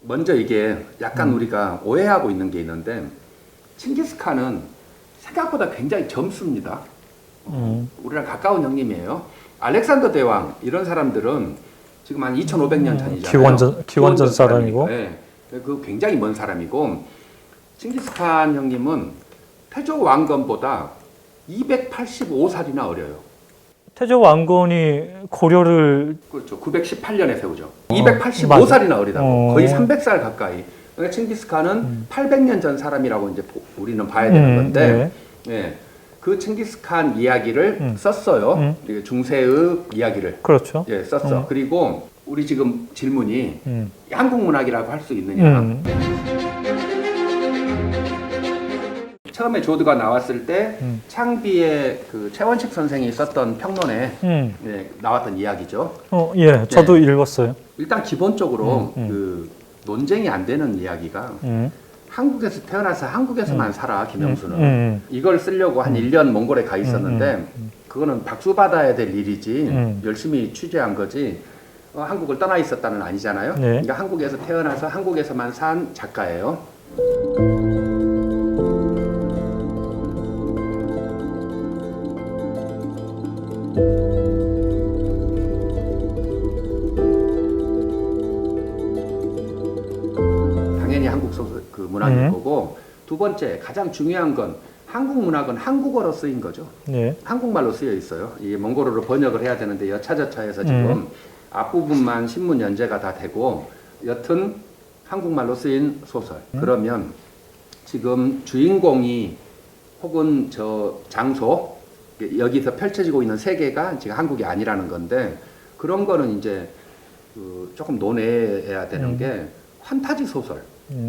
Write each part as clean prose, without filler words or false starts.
먼저 이게 약간 우리가 오해하고 있는 게 있는데 칭기스칸은 생각보다 굉장히 젊습니다. 우리랑 가까운 형님이에요. 알렉산더 대왕 이런 사람들은 지금 한 2,500년 전이잖아요. 기원전 사람이고. 네. 그 굉장히 먼 사람이고 칭기스칸 형님은 태조 왕건보다 285살이나 어려요. 태조 왕건이 고려를 그렇죠. 918년에 세우죠. 285살이나 어리다고. 거의 300살 가까이. 그러니까 칭기스칸은 800년 전 사람이라고 이제 우리는 봐야 되는 건데, 예, 그 칭기스칸 이야기를 썼어요. 중세의 이야기를. 그렇죠. 예, 썼어. 그리고 우리 지금 질문이 한국 문학이라고 할 수 있느냐. 처음에 조드가 나왔을 때 창비의 그 최원식 선생이 썼던 평론에 예, 나왔던 이야기죠. 예, 저도 읽었어요. 일단 기본적으로 그 논쟁이 안 되는 이야기가 한국에서 태어나서 한국에서만 살아 김영수는 이걸 쓰려고 한 1년 몽골에 가 있었는데 그거는 박수 받아야 될 일이지 열심히 취재한 거지 한국을 떠나 있었다는 아니잖아요. 네. 그러니까 한국에서 태어나서 한국에서만 산 작가예요. 당연히 한국 소설 그 문학일 거고 두 번째 가장 중요한 건 한국 문학은 한국어로 쓰인 거죠. 네. 한국말로 쓰여 있어요. 이게 몽골어로 번역을 해야 되는데 여차저차해서 지금 앞부분만 신문 연재가 다 되고 여튼 한국말로 쓰인 소설. 그러면 지금 주인공이 혹은 저 장소 여기서 펼쳐지고 있는 세계가 지금 한국이 아니라는 건데 그런 거는 이제 그 조금 논해야 되는 게 환타지 소설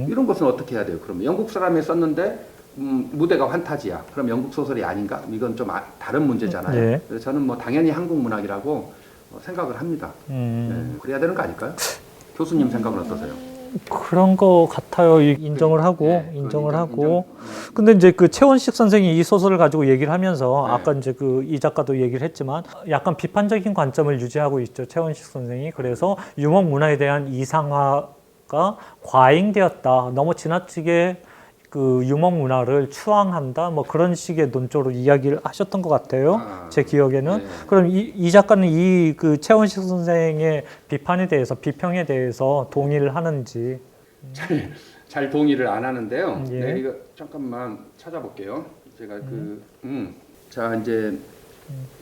이런 것은 어떻게 해야 돼요? 그럼 영국 사람이 썼는데 무대가 환타지야. 그럼 영국 소설이 아닌가? 이건 좀 다른 문제잖아요. 네. 그래서 저는 뭐 당연히 한국 문학이라고 생각을 합니다. 네, 그래야 되는 거 아닐까요? 교수님 생각은 어떠세요? 그런 거 같아요. 인정을 하고, 네, 인정을 인정, 하고. 근데 이제 그 최원식 선생이 이 소설을 가지고 얘기를 하면서 네. 아까 이제 그 이 작가도 얘기를 했지만 약간 비판적인 관점을 유지하고 있죠. 최원식 선생이. 그래서 유목 문화에 대한 이상화가 과잉되었다. 너무 지나치게 그 유목 문화를 추앙한다. 뭐 그런 식의 논조로 이야기를 하셨던 것 같아요. 제 기억에는. 네. 그럼 이 작가는 이 그 최원식 선생의 비판에 대해서, 비평에 대해서 동의를 하는지. 잘 동의를 안 하는데요. 예. 네, 이거 잠깐만 찾아볼게요. 제가 자 이제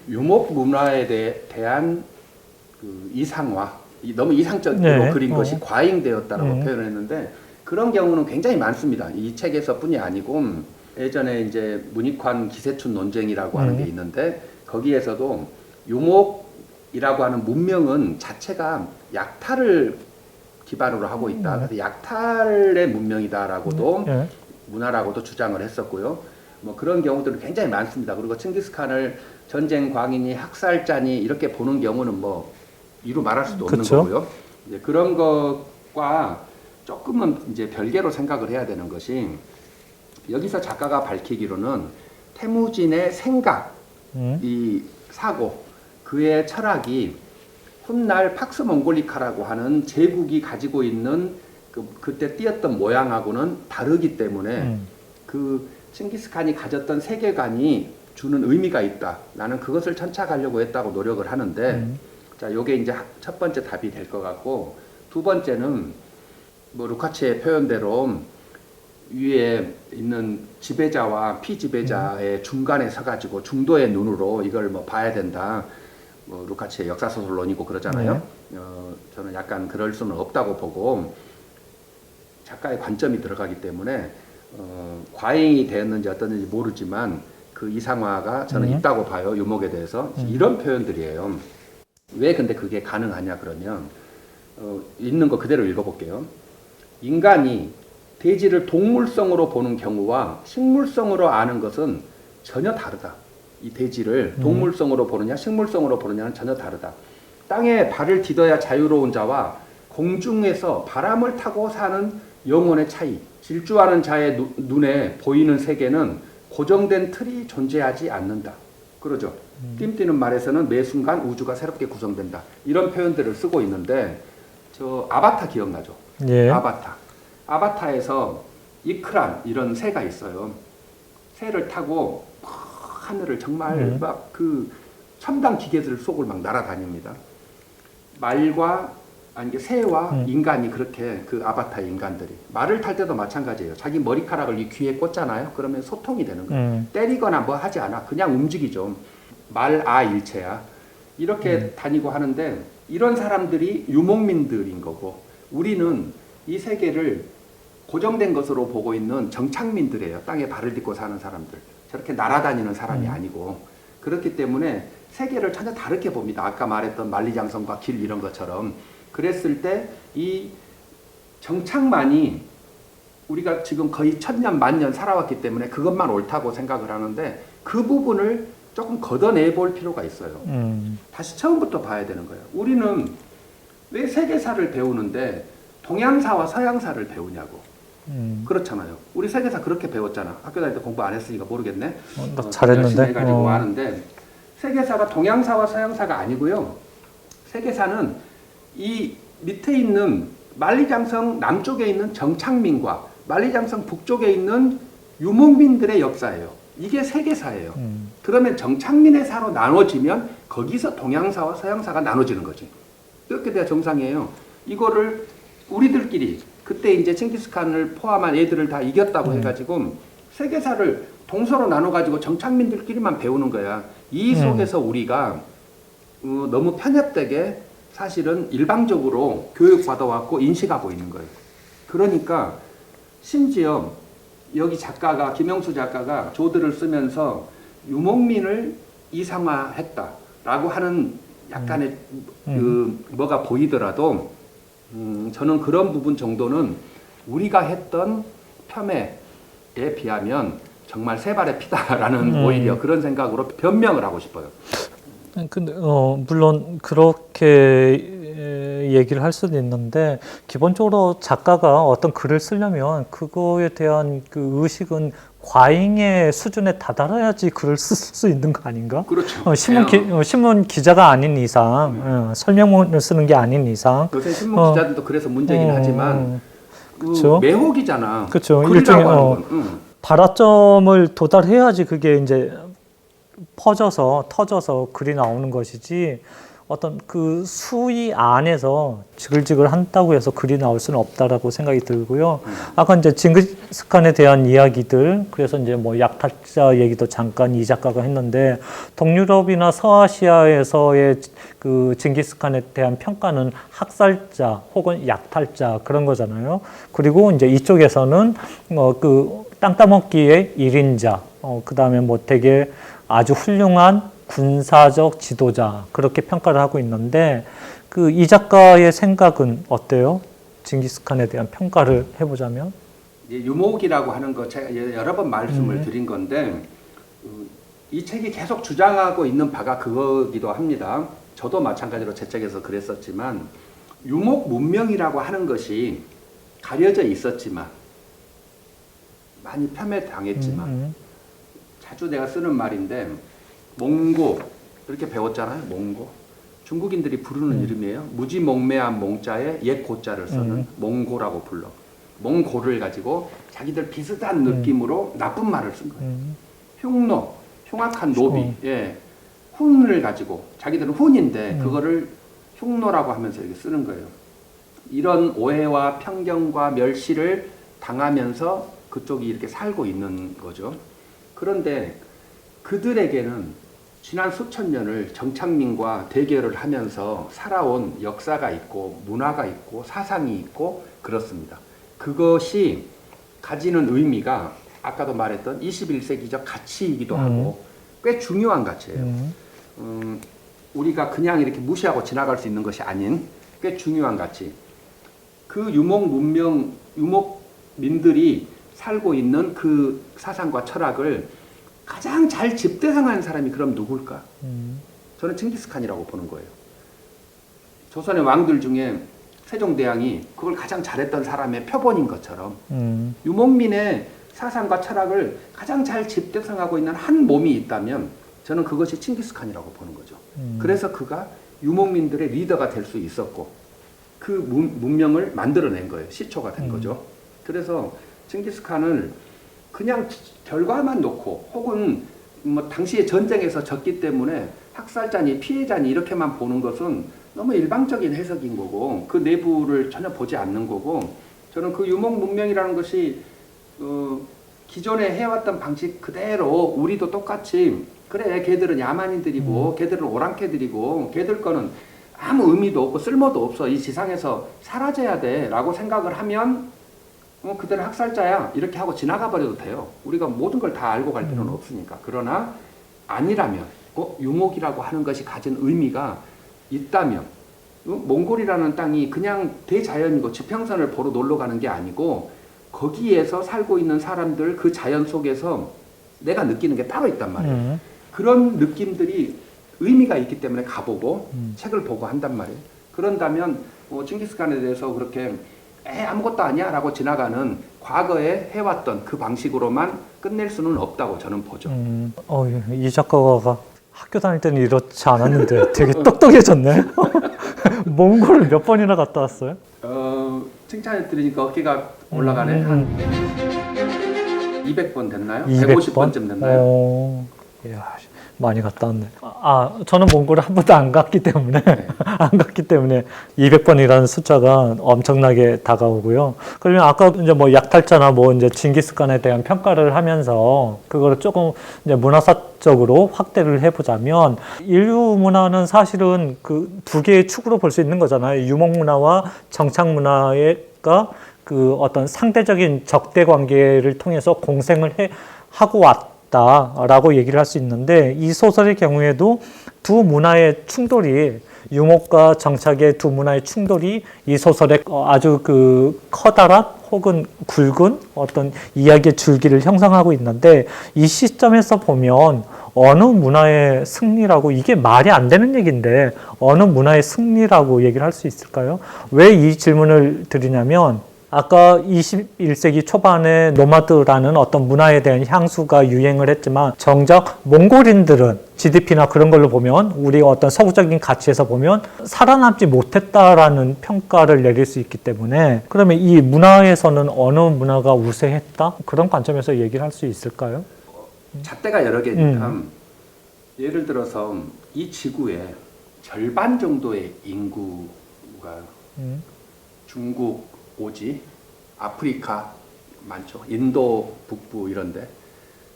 유목 문화에 대한 그 이상화, 너무 이상적으로 네. 그린 것이 과잉되었다라고 표현했는데 그런 경우는 굉장히 많습니다. 이 책에서뿐이 아니고 예전에 이제 문익환 기세춘 논쟁이라고 하는 게 있는데 거기에서도 유목이라고 하는 문명은 자체가 약탈을 기반으로 하고 있다. 그래서 약탈의 문명이다라고도 문화라고도 주장을 했었고요. 뭐 그런 경우들은 굉장히 많습니다. 그리고 칭기스칸을 전쟁 광인이 학살자니 이렇게 보는 경우는 뭐 이루 말할 수도 없는 그쵸? 거고요. 이제 그런 것과 조금은 이제 별개로 생각을 해야 되는 것이 여기서 작가가 밝히기로는 태무진의 생각, 이 사고, 그의 철학이 훗날 팍스 몽골리카라고 하는 제국이 가지고 있는 그때 띄었던 모양하고는 다르기 때문에 그 칭기스칸이 가졌던 세계관이 주는 의미가 있다. 나는 그것을 천착하려고 했다고 노력을 하는데 자, 요게 이제 첫 번째 답이 될 것 같고 두 번째는 뭐 루카치의 표현대로 위에 있는 지배자와 피지배자의 중간에 서가지고 중도의 눈으로 이걸 뭐 봐야 된다. 뭐 루카치의 역사소설론이고 그러잖아요. 저는 약간 그럴 수는 없다고 보고 작가의 관점이 들어가기 때문에 과잉이 되었는지 어떻는지 모르지만 그 이상화가 저는 있다고 봐요. 유목에 대해서 이런 표현들이에요. 왜 근데 그게 가능하냐 그러면 있는 거 그대로 읽어볼게요. 인간이 대지를 동물성으로 보는 경우와 식물성으로 아는 것은 전혀 다르다. 이 대지를 동물성으로 보느냐 식물성으로 보느냐는 전혀 다르다. 땅에 발을 디뎌야 자유로운 자와 공중에서 바람을 타고 사는 영혼의 차이. 질주하는 자의 눈에 보이는 세계는 고정된 틀이 존재하지 않는다. 그러죠. 띵뛰는 말에서는 매 순간 우주가 새롭게 구성된다. 이런 표현들을 쓰고 있는데 저 아바타 기억나죠? 예. 아바타에서 이크란 이런 새가 있어요. 새를 타고 하늘을 정말 막 그 첨단 기계들 속을 막 날아다닙니다. 말과 아니 새와 인간이 그렇게 그 아바타 인간들이 말을 탈 때도 마찬가지예요. 자기 머리카락을 이 귀에 꽂잖아요. 그러면 소통이 되는 거예요. 때리거나 뭐 하지 않아. 그냥 움직이죠. 말, 일체야. 이렇게 다니고 하는데 이런 사람들이 유목민들인 거고 우리는 이 세계를 고정된 것으로 보고 있는 정착민들이에요. 땅에 발을 딛고 사는 사람들. 저렇게 날아다니는 사람이 아니고 그렇기 때문에 세계를 전혀 다르게 봅니다. 아까 말했던 만리장성과 길 이런 것처럼 그랬을 때 이 정착만이 우리가 지금 거의 1000년, 1000년 살아왔기 때문에 그것만 옳다고 생각을 하는데 그 부분을 조금 걷어내 볼 필요가 있어요. 다시 처음부터 봐야 되는 거예요. 우리는 왜 세계사를 배우는데 동양사와 서양사를 배우냐고. 그렇잖아요. 우리 세계사 그렇게 배웠잖아. 학교 다닐 때 공부 안 했으니까 모르겠네. 나 잘했는데. 열심히 해가지고 하는데 세계사가 동양사와 서양사가 아니고요. 세계사는 이 밑에 있는 만리장성 남쪽에 있는 정착민과 만리장성 북쪽에 있는 유목민들의 역사예요. 이게 세계사예요. 그러면 정착민의 사로 나눠지면 거기서 동양사와 서양사가 나눠지는 거지. 이렇게 돼야 정상이에요. 이거를 우리들끼리 그때 이제 칭기스칸을 포함한 애들을 다 이겼다고 해가지고 세계사를 동서로 나눠가지고 정착민들끼리만 배우는 거야. 이 속에서 우리가 너무 편협되게 사실은 일방적으로 교육받아왔고 인식하고 있는 거예요. 그러니까 심지어 여기 작가가 김영수 작가가 조들을 쓰면서 유목민을 이상화했다라고 하는 약간의 그 뭐가 보이더라도 저는 그런 부분 정도는 우리가 했던 폄훼에 비하면 정말 세 발의 피다라는 오히려 그런 생각으로 변명을 하고 싶어요. 근데 물론 그렇게 얘기를 할 수도 있는데 기본적으로 작가가 어떤 글을 쓰려면 그거에 대한 그 의식은 과잉의 수준에 다다라야지 글을 쓸 수 있는 거 아닌가? 그렇죠. 신문 기자가 아닌 이상 설명문을 쓰는 게 아닌 이상 요새 신문 기자들도 그래서 문제긴 하지만 그쵸? 매혹이잖아. 그렇죠. 일종의 발화점을 도달해야지 그게 이제 터져서 글이 나오는 것이지 어떤 그 수위 안에서 지글지글 한다고 해서 글이 나올 수는 없다라고 생각이 들고요. 아까 이제 징기스칸에 대한 이야기들, 그래서 이제 뭐 약탈자 얘기도 잠깐 이 작가가 했는데 동유럽이나 서아시아에서의 그 징기스칸에 대한 평가는 학살자 혹은 약탈자 그런 거잖아요. 그리고 이제 이쪽에서는 그 땅 따먹기의 1인자, 그 다음에 뭐 되게 아주 훌륭한 군사적 지도자 그렇게 평가를 하고 있는데 그 이 작가의 생각은 어때요? 징기스칸에 대한 평가를 해보자면 유목이라고 하는 거 제가 여러 번 말씀을 드린 건데 이 책이 계속 주장하고 있는 바가 그거기도 합니다. 저도 마찬가지로 제 책에서 그랬었지만 유목 문명이라고 하는 것이 가려져 있었지만 많이 폄훼당했지만 자주 내가 쓰는 말인데 몽고 이렇게 배웠잖아요. 몽고 중국인들이 부르는 이름이에요. 무지몽매한 몽자에 옛 고자를 써는 몽고라고 불러. 몽고를 가지고 자기들 비슷한 느낌으로 나쁜 말을 쓴 거예요. 흉노, 흉악한 노비, 예, 훈을 가지고 자기들은 훈인데 그거를 흉노라고 하면서 이렇게 쓰는 거예요. 이런 오해와 편견과 멸시를 당하면서 그쪽이 이렇게 살고 있는 거죠. 그런데 그들에게는 지난 수천 년을 정착민과 대결을 하면서 살아온 역사가 있고 문화가 있고 사상이 있고 그렇습니다. 그것이 가지는 의미가 아까도 말했던 21세기적 가치이기도 하고 꽤 중요한 가치예요. 우리가 그냥 이렇게 무시하고 지나갈 수 있는 것이 아닌 꽤 중요한 가치. 그 유목 문명, 유목민들이 살고 있는 그 사상과 철학을 가장 잘 집대성한 사람이 그럼 누굴까? 저는 칭기스칸이라고 보는 거예요. 조선의 왕들 중에 세종대왕이 그걸 가장 잘했던 사람의 표본인 것처럼 유목민의 사상과 철학을 가장 잘 집대성하고 있는 한 몸이 있다면 저는 그것이 칭기스칸이라고 보는 거죠. 그래서 그가 유목민들의 리더가 될 수 있었고 그 문명을 만들어낸 거예요. 시초가 된 거죠. 그래서 칭기스칸을 그냥 결과만 놓고 혹은 뭐 당시에 전쟁에서 졌기 때문에 학살자니 피해자니 이렇게만 보는 것은 너무 일방적인 해석인 거고 그 내부를 전혀 보지 않는 거고 저는 그 유목 문명이라는 것이 기존에 해왔던 방식 그대로 우리도 똑같이 그래 걔들은 야만인들이고 걔들은 오랑캐들이고 걔들 거는 아무 의미도 없고 쓸모도 없어 이 지상에서 사라져야 돼 라고 생각을 하면 그들은 학살자야 이렇게 하고 지나가 버려도 돼요. 우리가 모든 걸 다 알고 갈 필요는 없으니까. 그러나 아니라면 유목이라고 하는 것이 가진 의미가 있다면 몽골이라는 땅이 그냥 대자연이고 지평선을 보러 놀러 가는 게 아니고 거기에서 살고 있는 사람들 그 자연 속에서 내가 느끼는 게 따로 있단 말이에요. 그런 느낌들이 의미가 있기 때문에 가보고 책을 보고 한단 말이에요. 그런다면 칭기스칸에 대해서 그렇게 아무것도 아니야 라고 지나가는 과거에 해왔던 그 방식으로만 끝낼 수는 없다고 저는 보죠. 이 작가가 학교 다닐 때는 이렇지 않았는데 되게 똑똑해졌네. 몽골을 몇 번이나 갔다 왔어요? 칭찬해 드리니까 어깨가 올라가네. 한 200번 됐나요? 200번? 150번쯤 됐나요? 이야, 많이 갔다 왔네. 저는 몽골을 한 번도 안 갔기 때문에 네. 안 갔기 때문에 200번이라는 숫자가 엄청나게 다가오고요. 그러면 아까 이제 뭐 약탈자나 뭐 이제 징기스칸에 대한 평가를 하면서 그거를 조금 이제 문화사적으로 확대를 해보자면 인류 문화는 사실은 그 두 개의 축으로 볼 수 있는 거잖아요. 유목 문화와 정착 문화가 그 어떤 상대적인 적대 관계를 통해서 공생을 하고 왔다라고 얘기를 할 수 있는데 이 소설의 경우에도 두 문화의 충돌이 유목과 정착의 두 문화의 충돌이 이 소설에 아주 그 커다란 혹은 굵은 어떤 이야기의 줄기를 형성하고 있는데 이 시점에서 보면 어느 문화의 승리라고 이게 말이 안 되는 얘기인데 어느 문화의 승리라고 얘기를 할 수 있을까요? 왜 이 질문을 드리냐면 아까 21세기 초반에 노마드라는 어떤 문화에 대한 향수가 유행을 했지만 정작 몽골인들은 GDP나 그런 걸로 보면 우리가 어떤 서구적인 가치에서 보면 살아남지 못했다라는 평가를 내릴 수 있기 때문에 그러면 이 문화에서는 어느 문화가 우세했다? 그런 관점에서 얘기를 할 수 있을까요? 잣대가 여러 개니까 예를 들어서 이 지구의 절반 정도의 인구가 중국, 오지, 아프리카 많죠. 인도 북부 이런데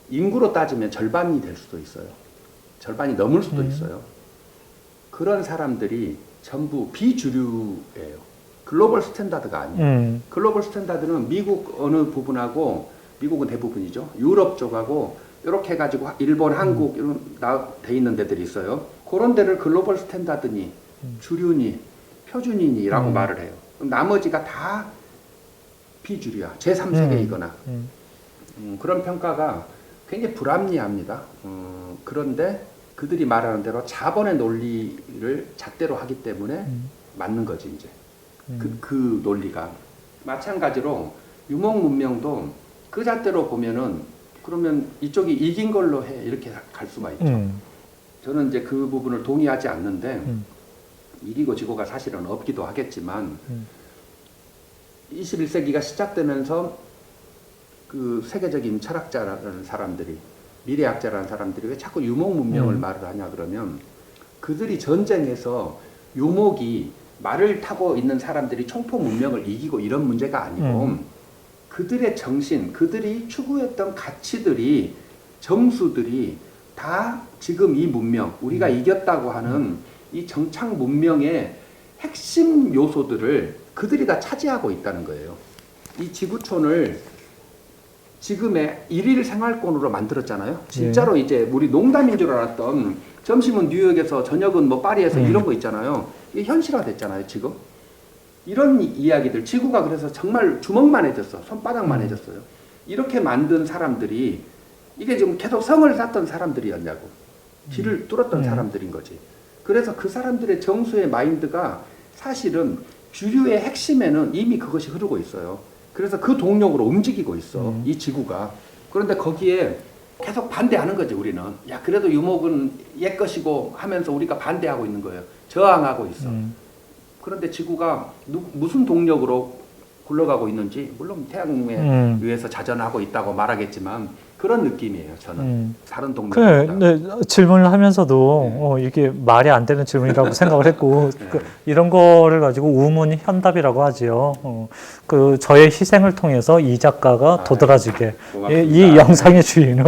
인구로 따지면 절반이 될 수도 있어요. 절반이 넘을 수도 있어요. 그런 사람들이 전부 비주류예요. 글로벌 스탠다드가 아니에요. 글로벌 스탠다드는 미국 어느 부분하고 미국은 대부분이죠. 유럽 쪽하고 이렇게 해가지고 일본, 한국 이런 돼 있는 데들이 있어요. 그런 데를 글로벌 스탠다드니 주류니 표준이니라고 말을 해요. 나머지가 다 비주류야. 제3세계이거나 그런 평가가 굉장히 불합리합니다. 그런데 그들이 말하는 대로 자본의 논리를 잣대로 하기 때문에 맞는 거지 이제. 그 논리가. 마찬가지로 유목 문명도 그 잣대로 보면은 그러면 이쪽이 이긴 걸로 해 이렇게 갈 수가 있죠. 저는 이제 그 부분을 동의하지 않는데 이기고 지고가 사실은 없기도 하겠지만 21세기가 시작되면서 그 세계적인 철학자라는 사람들이 미래학자라는 사람들이 왜 자꾸 유목 문명을 말을 하냐 그러면 그들이 전쟁에서 유목이 말을 타고 있는 사람들이 총포 문명을 이기고 이런 문제가 아니고 그들의 정신, 그들이 추구했던 가치들이 점수들이 다 지금 이 문명, 우리가 이겼다고 하는 이 정착 문명의 핵심 요소들을 그들이 다 차지하고 있다는 거예요. 이 지구촌을 지금의 일일 생활권으로 만들었잖아요. 진짜로 이제 우리 농담인 줄 알았던 점심은 뉴욕에서 저녁은 뭐 파리에서 이런 거 있잖아요. 이게 현실화됐잖아요, 지금. 이런 이야기들, 지구가 그래서 정말 주먹만해졌어. 손바닥만해졌어요. 이렇게 만든 사람들이 이게 지금 계속 성을 쌓던 사람들이었냐고. 길을 뚫었던 사람들인 거지. 그래서 그 사람들의 정수의 마인드가 사실은 주류의 핵심에는 이미 그것이 흐르고 있어요. 그래서 그 동력으로 움직이고 있어. 이 지구가. 그런데 거기에 계속 반대하는 거지, 우리는. 야, 그래도 유목은 옛 것이고 하면서 우리가 반대하고 있는 거예요. 저항하고 있어. 그런데 지구가 무슨 동력으로 굴러가고 있는지 물론 태양에 의해서 자전하고 있다고 말하겠지만 그런 느낌이에요. 저는 다른 동력이 그래, 없다. 네, 질문을 하면서도 네. 이게 말이 안 되는 질문이라고 생각을 했고 네. 이런 거를 가지고 우문현답이라고 하지요. 저의 희생을 통해서 이 작가가 도드라지게 고맙습니다. 이 영상의 주인은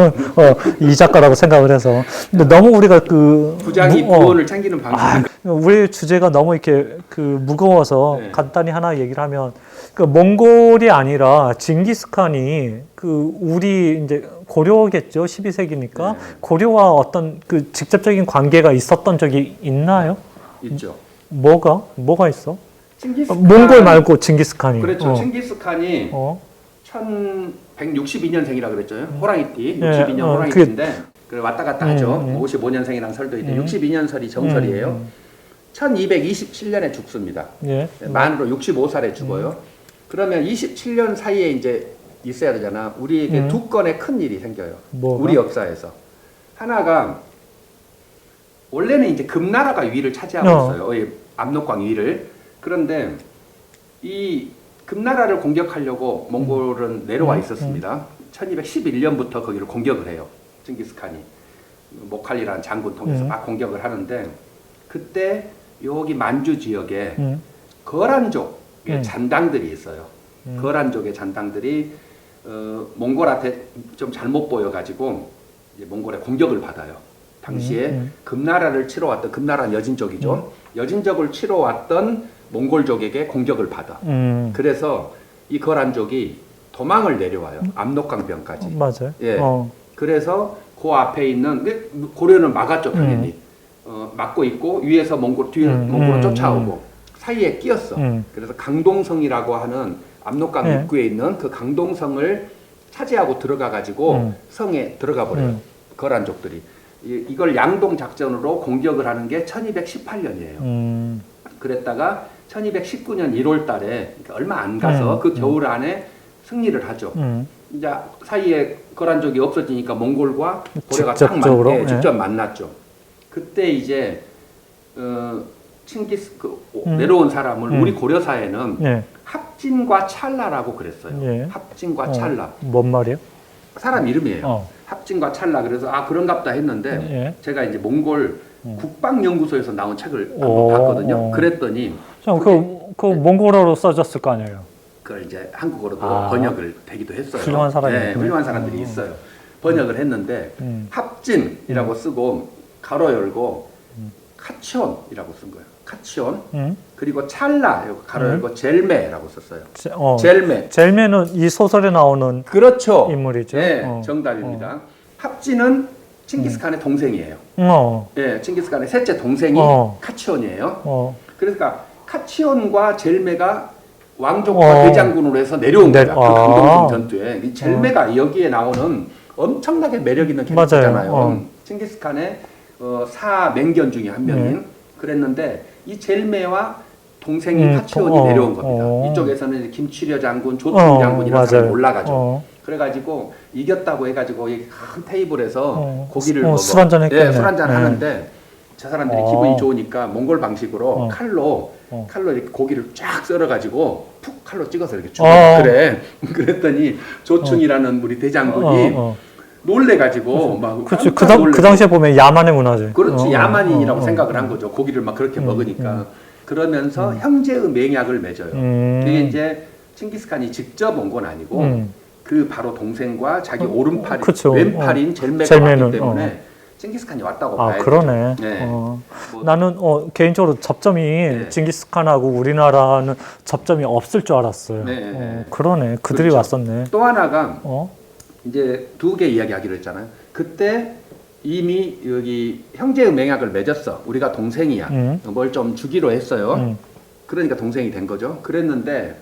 이 작가라고 생각을 해서 근데 너무 우리가 부장이 부원을 챙기는 방식. 우리 주제가 너무 이렇게 무거워서 네. 간단히 하나 얘기를 하면 몽골이 아니라 징기스칸이 우리 이제 고려겠죠. 12세기니까 네. 고려와 어떤 직접적인 관계가 있었던 적이 있나요? 있죠. 뭐가 있어? 칭기스칸, 몽골 말고 징기스칸이. 그렇죠. 칭기스칸이 어. 1162년생이라 그랬죠. 호랑이띠. 네, 62년 그게- 호랑이띠인데 그래 왔다 갔다 하죠. 55년생이라는 설도 있는데 62년설이 정설이에요. 1227년에 죽습니다. 예. 만으로 65살에 죽어요. 그러면 27년 사이에 이제 있어야 되잖아. 우리에게 두 건의 큰 일이 생겨요. 뭐가? 우리 역사에서. 하나가 원래는 이제 금나라가 위를 차지하고 있어요. 이 압록강 위를. 그런데 이 금나라를 공격하려고 몽골은 내려와 있었습니다. 1211년부터 거기를 공격을 해요. 징기스칸이. 모칼리라는 장군 통해서 막 공격을 하는데 그때 여기 만주 지역에 거란족의 잔당들이 있어요. 거란족의 잔당들이 몽골한테 좀 잘못 보여가지고 이제 몽골의 공격을 받아요. 당시에 금나라를 치러 왔던 금나라는 여진족이죠. 여진족을 치러 왔던 몽골족에게 공격을 받아. 그래서 이 거란족이 도망을 내려와요. 압록강변까지. 맞아요. 예. 그래서 그 앞에 있는 고려는 막았죠 당연히. 막고 있고 위에서 뒤에 몽골은 쫓아오고 사이에 끼었어. 그래서 강동성이라고 하는 압록강 입구에 있는 그 강동성을 차지하고 들어가 가지고 성에 들어가 버려요. 거란족들이. 이걸 양동 작전으로 공격을 하는 게 1218년이에요. 그랬다가 1219년 1월 달에 그러니까 얼마 안 가서 그 겨울 안에 승리를 하죠. 이제 사이에 거란족이 없어지니까 몽골과 고려가 직접적으로 직접 만났죠. 그때 이제 내려온 사람을 우리 고려사에는 합진과 찰나라고 그랬어요. 합진과 찰나. 뭔 말이에요? 사람 이름이에요. 합진과 찰나. 그래서 그런갑다 했는데 제가 이제 몽골 국방연구소에서 나온 책을 한번 봤거든요. 그랬더니 몽골어로 써졌을 거 아니에요. 그걸 이제 한국어로도 번역을 되기도 했어요. 훌륭한 사람이 네, 훌륭한 사람들이 있어요. 번역을 했는데 합진이라고 쓰고 가로 열고 카치온이라고 쓴 거예요. 카치온. 그리고 찰나 가로 열고 젤메라고 썼어요. 젤메. 젤메는 이 소설에 나오는 그렇죠. 인물이죠. 네, 정답입니다. 합진은 칭기스칸의 동생이에요. 예, 칭기스칸의 셋째 동생이 카치온이에요. 그러니까 카치온과 젤메가 왕족과 대장군으로 해서 내려온 거야. 그 강동성 전투에. 이 젤메가 여기에 나오는 엄청나게 매력 있는 캐릭터잖아요. 칭기스칸의 사맹견 중에 한 명인. 그랬는데 이 젤메와 동생인 카치온이 내려온 겁니다. 이쪽에서는 김치려 장군, 조충 장군 이런 사람이 올라가죠. 그래가지고 이겼다고 해가지고 이 큰 테이블에서 고기를 먹어. 술 한잔 했겠네. 술 한잔 하는데 저 사람들이 기분이 좋으니까 몽골 방식으로 칼로 이렇게 고기를 쫙 썰어가지고 푹 칼로 찍어서 이렇게 주고 그래. 그랬더니 조충이라는 우리 대장군이 놀래가지고 막 그렇지. 그 당시에 보면 야만의 문화죠. 그렇지. 야만인이라고 생각을 한 거죠. 고기를 막 그렇게 먹으니까. 그러면서 형제의 맹약을 맺어요. 그게 이제 칭기스칸이 직접 온 건 아니고 그 바로 동생과 자기 오른팔, 왼팔인 젤메가 왔기 때문에 칭기스칸이 왔다고 봐야 되죠. 그러네. 네. 나는 개인적으로 접점이 징기스칸하고 우리나라는 접점이 없을 줄 알았어요. 그러네. 그들이 그렇죠. 왔었네. 또 하나가 이제 두 개 이야기하기로 했잖아요. 그때 이미 여기 형제의 맹약을 맺었어. 우리가 동생이야. 뭘 좀 주기로 했어요. 그러니까 동생이 된 거죠. 그랬는데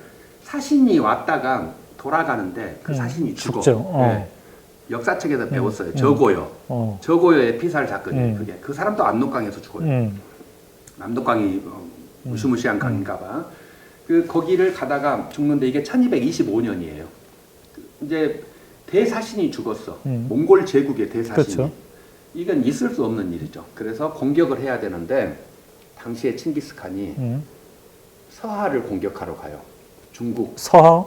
사신이 왔다가 돌아가는데 그 사신이 죽어. 네. 역사책에서 배웠어요. 저고요. 저고요의 피살 사건이 그게. 그 사람도 압록강에서 죽어요. 압록강이 무시무시한 강인가 봐. 거기를 가다가 죽는데 이게 1225년이에요. 이제 대사신이 죽었어. 몽골 제국의 대사신이. 그렇죠. 이건 있을 수 없는 일이죠. 그래서 공격을 해야 되는데 당시에 칭기스칸이 서하를 공격하러 가요. 중국. 서하?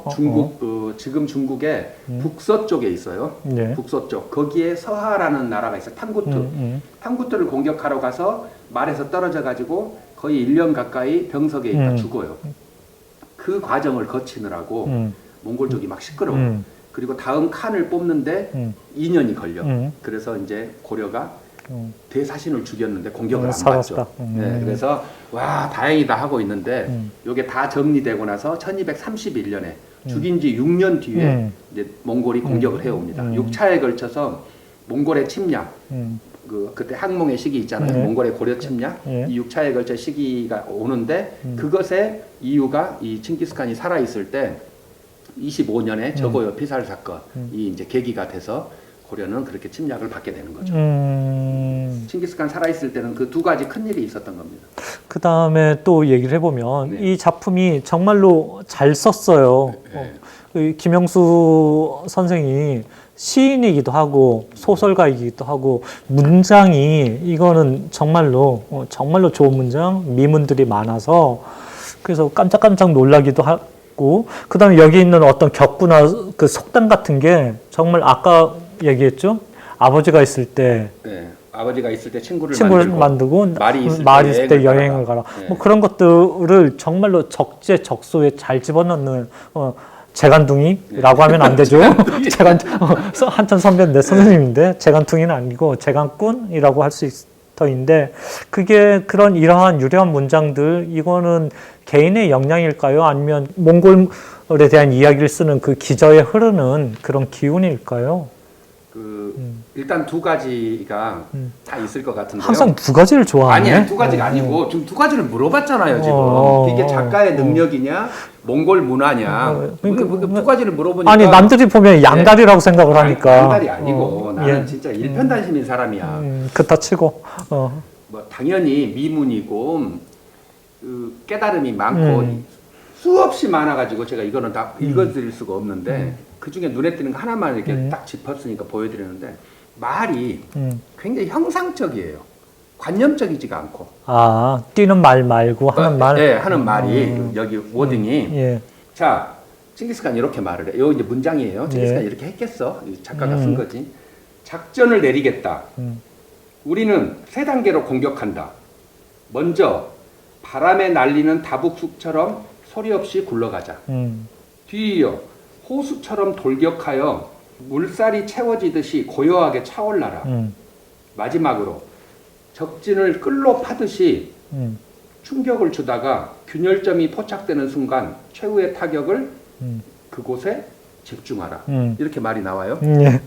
지금 중국의 북서쪽에 있어요. 네. 북서쪽. 거기에 서하라는 나라가 있어요. 탕구투. 탕구투를 공격하러 가서 말에서 떨어져 가지고 거의 1년 가까이 병석에 있다 죽어요. 그 과정을 거치느라고 몽골족이 막 시끄러워. 그리고 다음 칸을 뽑는데 2년이 걸려. 그래서 이제 고려가 대사신을 죽였는데 공격을 안 살았다. 받죠. 네, 그래서 와 다행이다 하고 있는데 이게 다 정리되고 나서 1231년에 죽인 지 6년 뒤에 이제 몽골이 공격을 해옵니다. 6차에 걸쳐서 몽골의 침략, 그때 항몽의 시기 있잖아요. 몽골의 고려 침략, 이 6차에 걸쳐 시기가 오는데 그것의 이유가 이 칭기스칸이 살아 있을 때 25년에 저고요 피살 사건이 이제 계기가 돼서 고려는 그렇게 침략을 받게 되는 거죠. 칭기스칸 살아있을 때는 그 두 가지 큰 일이 있었던 겁니다. 그 다음에 또 얘기를 해보면 네. 이 작품이 정말로 잘 썼어요. 김영수 선생이 시인이기도 하고 소설가이기도 하고 문장이 이거는 정말로 좋은 문장, 미문들이 많아서 그래서 깜짝깜짝 놀라기도 하고 그 다음에 여기 있는 어떤 격구나 그 속담 같은 게 정말 아까 얘기했죠? 아버지가 있을 때 네, 아버지가 있을 때 친구를 만들고 말이 있을 때 여행을 가라. 네. 뭐 그런 것들을 정말로 적재적소에 잘 집어넣는 재간둥이라고 하면 안 되죠. 한참 선배인데 선생님인데 재간둥이는 아니고 재간꾼이라고 할 수 터인데 그게 그런 이러한 유려한 문장들 이거는 개인의 역량일까요? 아니면 몽골에 대한 이야기를 쓰는 그 기저에 흐르는 그런 기운일까요? 일단 두 가지가 다 있을 것 같은데요. 항상 두 가지를 좋아하네. 아니 두 가지가 아니고 지금 두 가지를 물어봤잖아요. 지금 이게 작가의 능력이냐, 몽골 문화냐. 두 가지를 물어보니까 아니 남들이 보면 양다리라고 생각을 하니까. 양다리 아니고 나는 진짜 일편단심인 사람이야. 그렇다 치고. 뭐 당연히 미문이고 깨달음이 많고 수없이 많아가지고 제가 이거는 다 읽어드릴 수가 없는데 그 중에 눈에 띄는 거 하나만 이렇게 딱 짚었으니까 보여드리는데 말이 굉장히 형상적이에요. 관념적이지가 않고. 아, 뛰는 말 말고 하는 말? 네, 하는 말이 여기 워딩이. 예. 자, 칭기스칸이 이렇게 말을 해. 이거 이제 문장이에요. 칭기스칸이 이렇게 했겠어. 작가가 쓴 거지. 작전을 내리겠다. 우리는 세 단계로 공격한다. 먼저 바람에 날리는 다북쑥처럼 소리 없이 굴러가자. 뒤이어 호수처럼 돌격하여 물살이 채워지듯이 고요하게 차올라라. 마지막으로 적진을 끌로 파듯이 충격을 주다가 균열점이 포착되는 순간 최후의 타격을 그곳에 집중하라. 이렇게 말이 나와요. 예.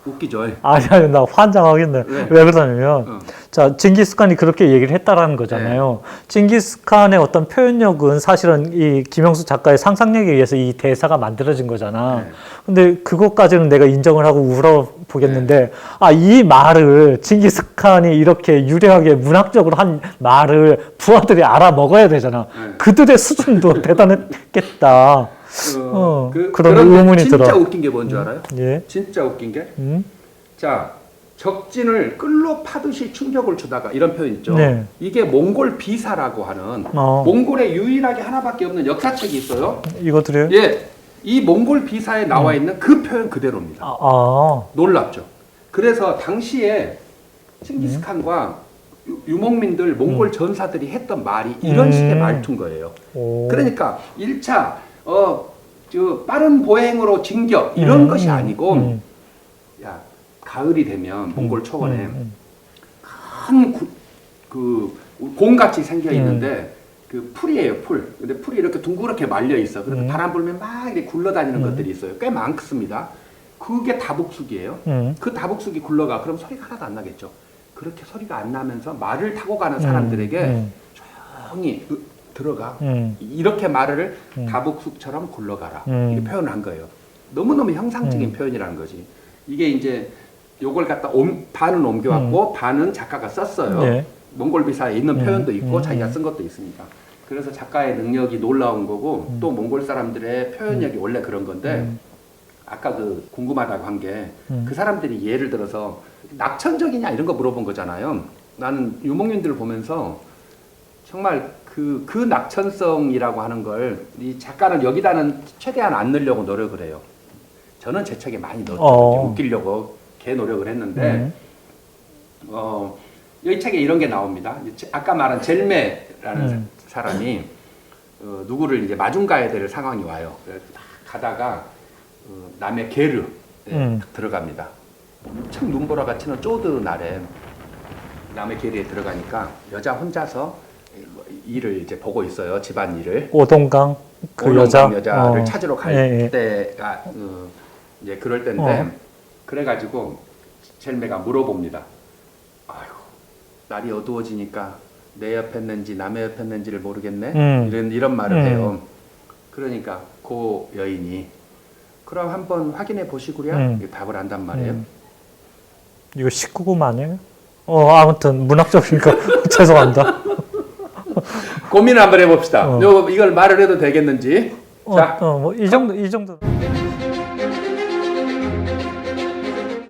웃기죠? 아니, 나 환장하겠네. 네. 왜 그러냐면, 자, 징기스칸이 그렇게 얘기를 했다라는 거잖아요. 징기스칸의 어떤 표현력은 사실은 이 김영수 작가의 상상력에 의해서 이 대사가 만들어진 거잖아. 네. 근데 그것까지는 내가 인정을 하고 울어보겠는데, 이 말을 징기스칸이 이렇게 유려하게 문학적으로 한 말을 부하들이 알아먹어야 되잖아. 그들의 수준도 대단했겠다. 그런 의문이 진짜 들어. 웃긴 게 뭔 줄 알아요? 예. 진짜 웃긴 게? 자, 적진을 끌로 파듯이 충격을 주다가 이런 표현 있죠. 네. 이게 몽골 비사라고 하는 몽골에 유일하게 하나밖에 없는 역사책이 있어요. 이거 드려요? 예, 이 몽골 비사에 나와 있는 그 표현 그대로입니다. 놀랍죠. 그래서 당시에 칭기스칸과 유목민들, 몽골 전사들이 했던 말이 이런 식의 말투인 거예요. 그러니까 1차 빠른 보행으로 진격 이런 것이 아니고 야 가을이 되면 몽골 초원에 큰 공같이 생겨 있는데 그 풀이에요, 풀. 근데 풀이 이렇게 둥그렇게 말려 있어. 그래서 바람 불면 막 이렇게 굴러다니는 것들이 있어요. 꽤 많습니다. 그게 다북쑥이에요. 그 다북쑥이 굴러가. 그럼 소리가 하나도 안 나겠죠. 그렇게 소리가 안 나면서 말을 타고 가는 사람들에게 조용히 들어가. 이렇게 말을 다북쑥처럼 굴러가라. 이렇게 표현을 한 거예요. 너무너무 형상적인 표현이라는 거지. 이게 이제 요걸 갖다 반은 옮겨왔고 반은 작가가 썼어요. 네. 몽골 비사에 있는 표현도 있고 자기가 쓴 것도 있습니다. 그래서 작가의 능력이 놀라운 거고 또 몽골 사람들의 표현력이 원래 그런 건데 아까 그 궁금하다고 한 게 그 사람들이 예를 들어서 낙천적이냐 이런 거 물어본 거잖아요. 나는 유목민들을 보면서 정말 그 낙천성이라고 하는 걸 이 작가는 여기다는 최대한 안 넣으려고 노력을 해요. 저는 제 책에 많이 넣었거든요. 웃기려고 개 노력을 했는데 이 책에 이런 게 나옵니다. 아까 말한 젤메라는 사람이 누구를 이제 마중 가야 될 상황이 와요. 그래서 딱 가다가 남의 게르에 딱 들어갑니다. 엄청 눈보라가 치는 쪼드 날에 남의 게르에 들어가니까 여자 혼자서 일을 이제 보고 있어요. 집안 일을. 오동강 그 여자를 찾으러 갈 예. 때가 이제 그럴 때인데 그래가지고 젤메가 물어봅니다. 아이고 날이 어두워지니까 내 옆였는지 남의 옆였는지를 모르겠네. 이런 말을 해요. 그러니까 그 여인이 그럼 한번 확인해 보시구려 이렇게 답을 한단 말이에요. 이거 19금아니에요? 아무튼 문학적이니까 죄송합니다. 고민을 한번 해봅시다. 이걸 말을 해도 되겠는지. 자, 뭐 이 정도.